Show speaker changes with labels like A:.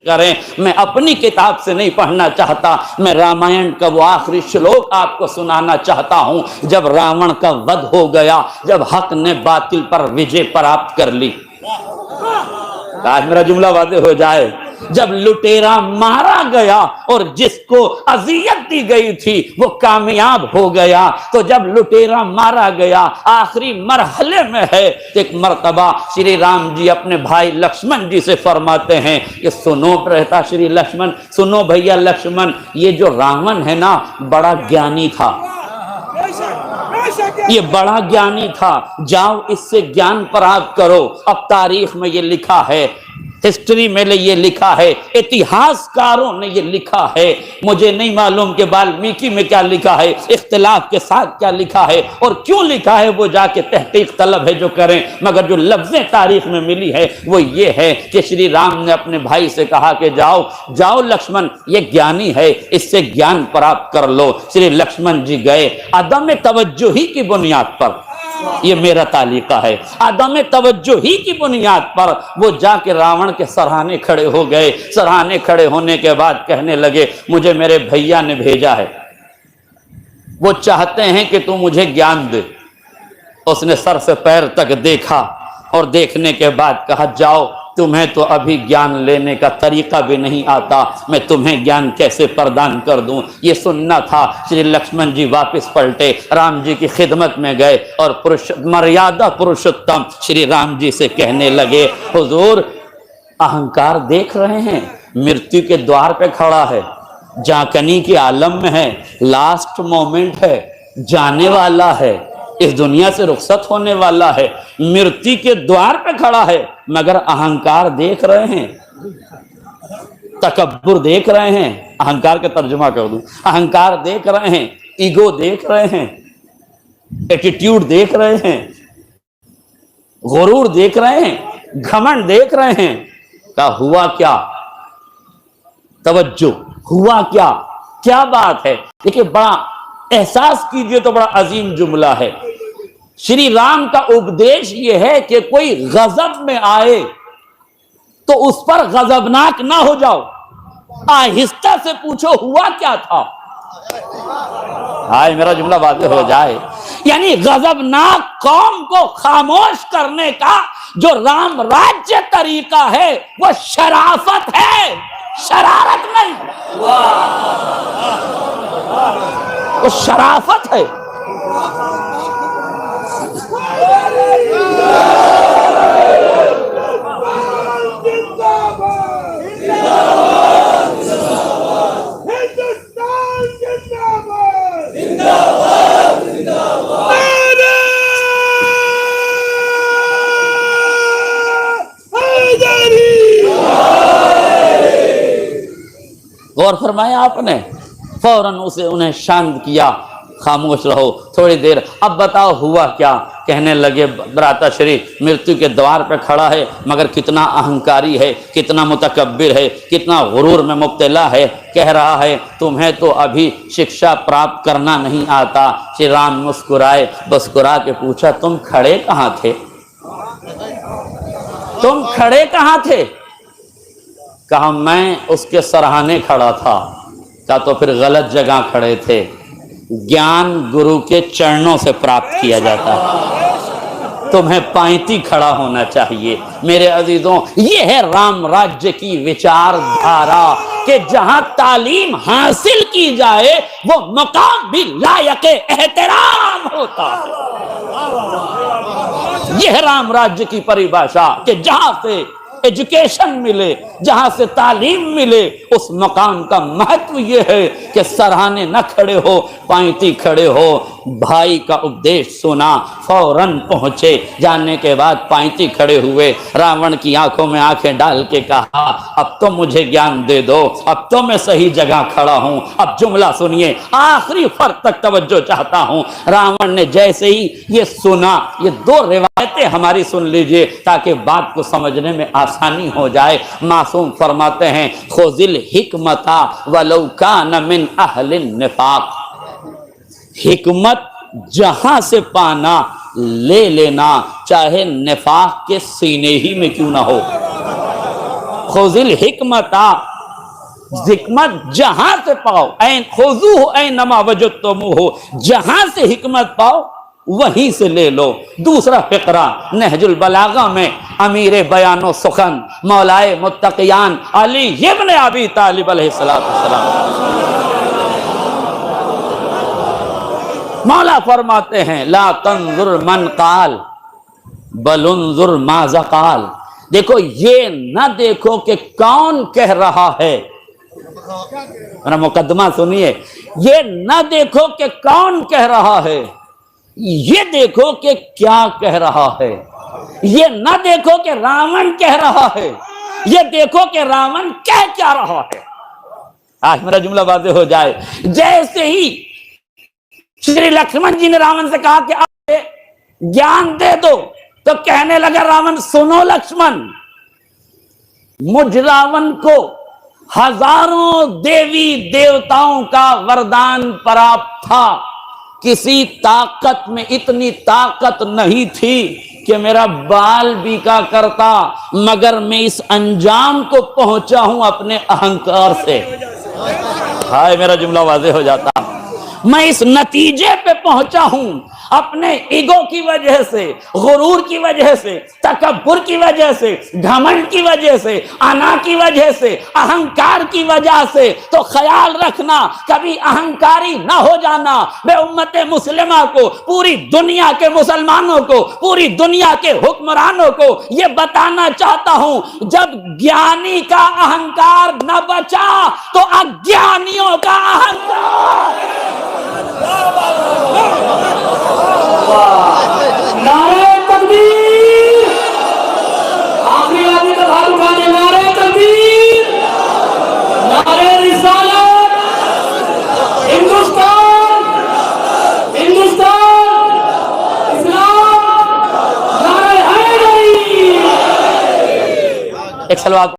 A: करें, मैं अपनी किताब से नहीं पढ़ना चाहता, मैं रामायण का वो आखिरी श्लोक आपको सुनाना चाहता हूं जब रावण का वध हो गया, जब हक ने बातिल पर विजय प्राप्त कर ली। आज मेरा जुमला वादे हो जाए। जब लुटेरा मारा गया और जिसको अजियत दी गई थी वो कामयाब हो गया, तो जब लुटेरा मारा गया आखिरी मरहले में है, एक मर्तबा श्री राम जी अपने भाई लक्ष्मण जी से फरमाते हैं कि सुनो रहता श्री लक्ष्मण, सुनो भैया लक्ष्मण, ये जो रावण है ना बड़ा ज्ञानी था, ये बड़ा ज्ञानी था, जाओ इससे ज्ञान प्राप्त करो। अब तारीख में ये लिखा है, हिस्ट्री में ये लिखा है, इतिहासकारों ने ये लिखा है, मुझे नहीं मालूम कि वाल्मीकि में क्या लिखा है, इख्तिलाफ के साथ क्या लिखा है और क्यों लिखा है, वो जाके तहकीक तलब है जो करें, मगर जो लफ्ज़ें तारीख में मिली है वो ये है कि श्री राम ने अपने भाई से कहा कि जाओ जाओ लक्ष्मण, ये ज्ञानी है, इससे ज्ञान प्राप्त कर लो। श्री लक्ष्मण जी गए, अदम तवज्जुही की बुनियाद पर, ये मेरा तालिका है, आदम तवज्जो ही की बुनियाद पर वो जाके रावण के सराहने खड़े हो गए। सराहने खड़े होने के बाद कहने लगे मुझे मेरे भैया ने भेजा है, वो चाहते हैं कि तू मुझे ज्ञान दे। उसने सर से पैर तक देखा और देखने के बाद कहा जाओ, तुम्हें तो अभी ज्ञान लेने का तरीका भी नहीं आता, मैं तुम्हें ज्ञान कैसे प्रदान कर दूं। ये सुनना था। श्री लक्ष्मण जी वापस पलटे, राम जी की खिदमत में गए और मर्यादा पुरुषोत्तम श्री राम जी से कहने लगे हुजूर, अहंकार देख रहे हैं, मृत्यु के द्वार पे खड़ा है, जाकनी के आलम में है, लास्ट मोमेंट है, जाने वाला है, इस दुनिया से रुखसत होने वाला है, मृत्यु के द्वार पे खड़ा है, मगर अहंकार देख रहे हैं, तकब्बुर देख रहे हैं। अहंकार का तर्जुमा कर दूं, अहंकार देख रहे हैं, ईगो देख रहे हैं, एटीट्यूड देख रहे हैं, गुरूर देख रहे हैं, घमंड देख रहे हैं। क्या हुआ, क्या तवज्जो, हुआ क्या, क्या बात है। देखिए बड़ा एहसास कीजिए तो बड़ा अजीम जुमला है। श्री राम का उपदेश यह है कि कोई गजब में आए तो उस पर गजबनाक ना हो जाओ, आहिस्ता से पूछो हुआ क्या था। हाय मेरा जुमला वाज़ेह हो जाए। यानी गजबनाक कौम को खामोश करने का जो राम राज्य तरीका है वो शराफत है, शरारत नहीं, वो शराफत है। गौर फरमाया आपने, फौरन उसे उन्हें शांत किया, खामोश रहो थोड़ी देर, अब बताओ हुआ क्या। कहने लगे भ्राताश्री मृत्यु के द्वार पर खड़ा है, मगर कितना अहंकारी है, कितना मुतकब्बिर है, कितना गुरूर में मुब्तला है। कह रहा है तुम्हें तो अभी शिक्षा प्राप्त करना नहीं आता। श्री राम मुस्कुराए, मुस्कुरा के पूछा तुम खड़े कहाँ थे, तुम खड़े कहाँ थे। कहा मैं उसके सराहने खड़ा था। कहा तो फिर गलत जगह खड़े थे। ज्ञान गुरु के चरणों से प्राप्त किया जाता है, तुम्हें पांति खड़ा होना चाहिए। मेरे अजीजों, ये है राम राज्य की विचारधारा कि जहां तालीम हासिल की जाए वो मकाम भी लायक एहतराम होता है। यह है राम राज्य की परिभाषा कि जहां से एजुकेशन मिले, जहां से तालीम मिले, उस मकाम का महत्व यह है कि सराहने न खड़े हो, पांति खड़े हो। भाई का उपदेश सुना, फौरन पहुंचे, जाने के बाद पांति खड़े हुए, रावण की आंखों में आंखें डाल के कहा अब तो मुझे ज्ञान दे दो, अब तो मैं सही जगह खड़ा हूं। अब जुमला सुनिए, आखिरी फर्क तक तवज्जो चाहता हूं। रावण ने जैसे ही ये सुना, ये दो रिवायतें हमारी सुन लीजिए ताकि बात को समझने में आसानी हो जाए। मासूम फरमाते हैं खुजिल हिकमता वलौ कान मिन अहलिन निफाक, हिकमत जहां से पाना ले लेना, चाहे निफाक के सीने ही में क्यों ना हो। खुजिल हिकमता, हिकमत जहां से पाओ, ऐन खुजू हो ऐन नमा वजदतुमू हो, जहां से हिकमत पाओ वहीं से ले लो। दूसरा फिक्रा नहजुल बलागा में अमीर बयानो सुखन मौलाए मुत्तकियान अली इब्न अबी तालिब अलैहिस्सलातु वस्सलाम, मौला फरमाते हैं ला तंजुर मन काल बल उन्जुर माज़ा काल। देखो ये न देखो कि कौन कह रहा है, मेरा मुकदमा सुनिए, ये न देखो कि कौन कह रहा है, ये देखो कि क्या कह रहा है। ये न देखो कि रावण कह रहा है, ये देखो कि रावण कह क्या रहा है। आज मेरा जुमला वाज़ेह हो जाए। जैसे ही श्री लक्ष्मण जी ने रावण से कहा कि आप ज्ञान दे दो, तो कहने लगा रावण सुनो लक्ष्मण, मुझ रावण को हजारों देवी देवताओं का वरदान प्राप्त था, किसी ताकत में इतनी ताकत नहीं थी कि मेरा बाल बीका करता, मगर मैं इस अंजाम को पहुंचा हूं अपने अहंकार से। हाय मेरा जुमला वाज़ेह हो जाता। मैं इस नतीजे पे पहुंचा हूं अपने ईगो की वजह से, गुरूर की वजह से, तकब्बुर की वजह से, घमंड की वजह से, अना की वजह से, अहंकार की वजह से। तो ख्याल रखना कभी अहंकारी ना हो जाना। मैं उम्मत मुस्लिमा को, पूरी दुनिया के मुसलमानों को, पूरी दुनिया के हुक्मरानों को यह बताना चाहता हूं, जब ज्ञानी का अहंकार न बचा तो अज्ञानियों का अहंकार।
B: नारे तकबीर, आखिरी आदमी का हाथ उठाने, नारे तकबीर, नारे रिसालत, हिंदुस्तान, हिंदुस्तान, इस्लाम, नारे हैदरी।
A: एक सलवात